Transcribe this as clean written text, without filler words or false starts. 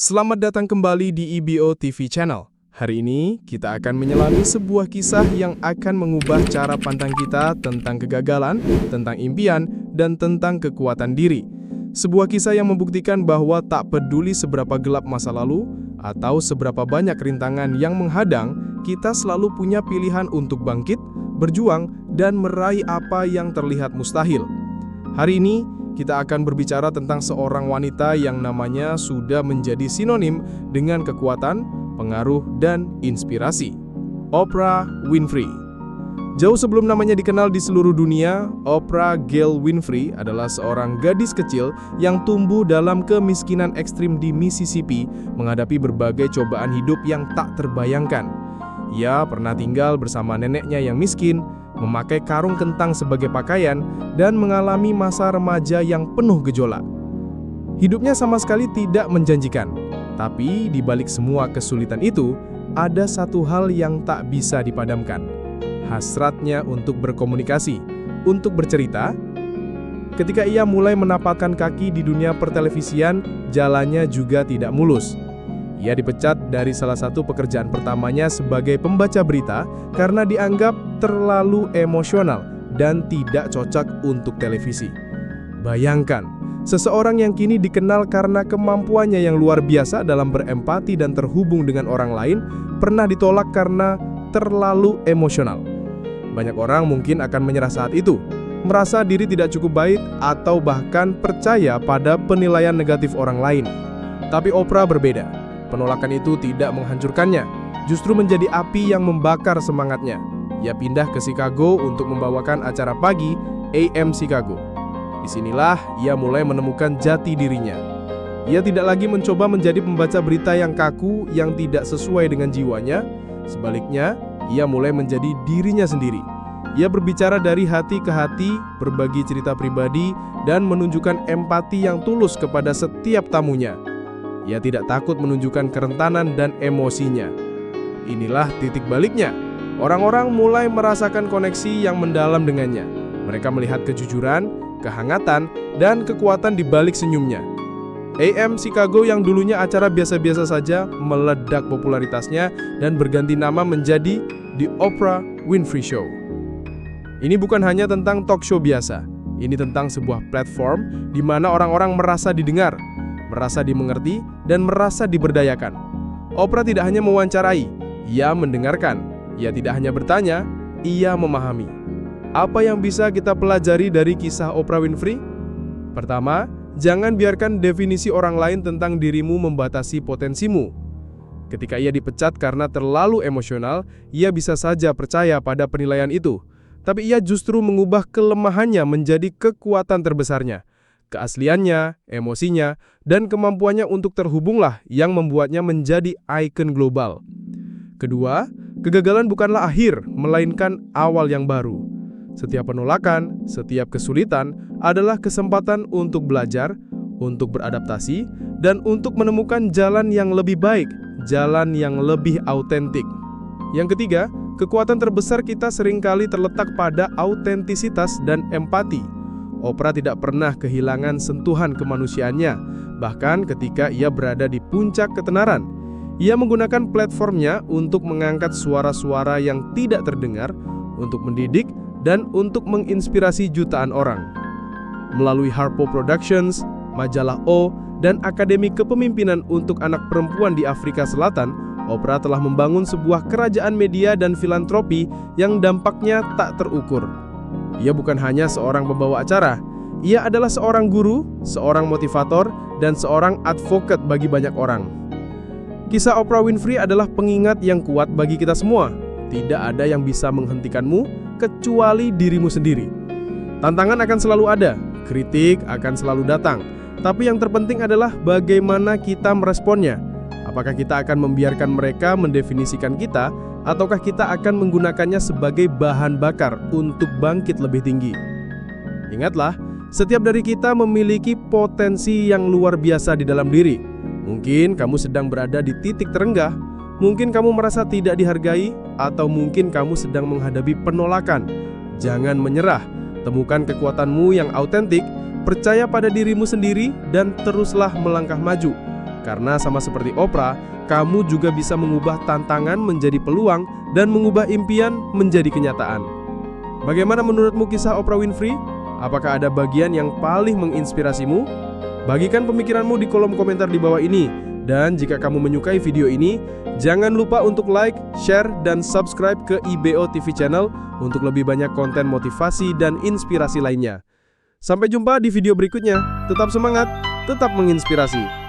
Selamat datang kembali di EBO TV Channel. Hari ini kita akan menyelami sebuah kisah yang akan mengubah cara pandang kita tentang kegagalan, tentang impian, dan tentang kekuatan diri. Sebuah kisah yang membuktikan bahwa tak peduli seberapa gelap masa lalu atau seberapa banyak rintangan yang menghadang, kita selalu punya pilihan untuk bangkit, berjuang, dan meraih apa yang terlihat mustahil. Hari ini, kita akan berbicara tentang seorang wanita yang namanya sudah menjadi sinonim dengan kekuatan, pengaruh, dan inspirasi. Oprah Winfrey. Jauh sebelum namanya dikenal di seluruh dunia, Oprah Gail Winfrey adalah seorang gadis kecil yang tumbuh dalam kemiskinan ekstrim di Mississippi, menghadapi berbagai cobaan hidup yang tak terbayangkan. Ia pernah tinggal bersama neneknya yang miskin, memakai karung kentang sebagai pakaian, dan mengalami masa remaja yang penuh gejolak. Hidupnya sama sekali tidak menjanjikan, tapi di balik semua kesulitan itu, ada satu hal yang tak bisa dipadamkan. Hasratnya untuk berkomunikasi, untuk bercerita. Ketika ia mulai menapakkan kaki di dunia pertelevisian, jalannya juga tidak mulus. Ia dipecat dari salah satu pekerjaan pertamanya sebagai pembaca berita karena dianggap terlalu emosional dan tidak cocok untuk televisi. Bayangkan, seseorang yang kini dikenal karena kemampuannya yang luar biasa dalam berempati dan terhubung dengan orang lain, pernah ditolak karena terlalu emosional. Banyak orang mungkin akan menyerah saat itu, merasa diri tidak cukup baik atau bahkan percaya pada penilaian negatif orang lain. Tapi Oprah berbeda. Penolakan itu tidak menghancurkannya, justru menjadi api yang membakar semangatnya. Ia pindah ke Chicago untuk membawakan acara pagi AM Chicago. Disinilah ia mulai menemukan jati dirinya. Ia tidak lagi mencoba menjadi pembaca berita yang kaku yang tidak sesuai dengan jiwanya. Sebaliknya, ia mulai menjadi dirinya sendiri. Ia berbicara dari hati ke hati, berbagi cerita pribadi, dan menunjukkan empati yang tulus kepada setiap tamunya. Ia tidak takut menunjukkan kerentanan dan emosinya. Inilah titik baliknya. Orang-orang mulai merasakan koneksi yang mendalam dengannya. Mereka melihat kejujuran, kehangatan, dan kekuatan di balik senyumnya. AM Chicago yang dulunya acara biasa-biasa saja meledak popularitasnya dan berganti nama menjadi The Oprah Winfrey Show. Ini bukan hanya tentang talk show biasa. Ini tentang sebuah platform di mana orang-orang merasa didengar, merasa dimengerti, dan merasa diberdayakan. Oprah tidak hanya mewawancarai, ia mendengarkan. Ia tidak hanya bertanya, ia memahami. Apa yang bisa kita pelajari dari kisah Oprah Winfrey? Pertama, jangan biarkan definisi orang lain tentang dirimu membatasi potensimu. Ketika ia dipecat karena terlalu emosional, ia bisa saja percaya pada penilaian itu. Tapi ia justru mengubah kelemahannya menjadi kekuatan terbesarnya. Keasliannya, emosinya, dan kemampuannya untuk terhubunglah yang membuatnya menjadi ikon global. Kedua, kegagalan bukanlah akhir, melainkan awal yang baru. Setiap penolakan, setiap kesulitan adalah kesempatan untuk belajar, untuk beradaptasi, dan untuk menemukan jalan yang lebih baik, jalan yang lebih autentik. Yang ketiga, kekuatan terbesar kita seringkali terletak pada autentisitas dan empati. Oprah tidak pernah kehilangan sentuhan kemanusiaannya, bahkan ketika ia berada di puncak ketenaran. Ia menggunakan platformnya untuk mengangkat suara-suara yang tidak terdengar, untuk mendidik, dan untuk menginspirasi jutaan orang. Melalui Harpo Productions, majalah O, dan Akademi Kepemimpinan untuk Anak Perempuan di Afrika Selatan, Oprah telah membangun sebuah kerajaan media dan filantropi yang dampaknya tak terukur. Ia bukan hanya seorang pembawa acara, ia adalah seorang guru, seorang motivator, dan seorang advokat bagi banyak orang. Kisah Oprah Winfrey adalah pengingat yang kuat bagi kita semua. Tidak ada yang bisa menghentikanmu kecuali dirimu sendiri. Tantangan akan selalu ada, kritik akan selalu datang, tapi yang terpenting adalah bagaimana kita meresponnya. Apakah kita akan membiarkan mereka mendefinisikan kita, ataukah kita akan menggunakannya sebagai bahan bakar untuk bangkit lebih tinggi? Ingatlah, setiap dari kita memiliki potensi yang luar biasa di dalam diri. Mungkin kamu sedang berada di titik terenggah, mungkin kamu merasa tidak dihargai, atau mungkin kamu sedang menghadapi penolakan. Jangan menyerah, temukan kekuatanmu yang autentik, percaya pada dirimu sendiri, dan teruslah melangkah maju. Karena sama seperti Oprah, kamu juga bisa mengubah tantangan menjadi peluang dan mengubah impian menjadi kenyataan. Bagaimana menurutmu kisah Oprah Winfrey? Apakah ada bagian yang paling menginspirasimu? Bagikan pemikiranmu di kolom komentar di bawah ini. Dan jika kamu menyukai video ini, jangan lupa untuk like, share, dan subscribe ke IBO TV Channel untuk lebih banyak konten motivasi dan inspirasi lainnya. Sampai jumpa di video berikutnya. Tetap semangat, tetap menginspirasi.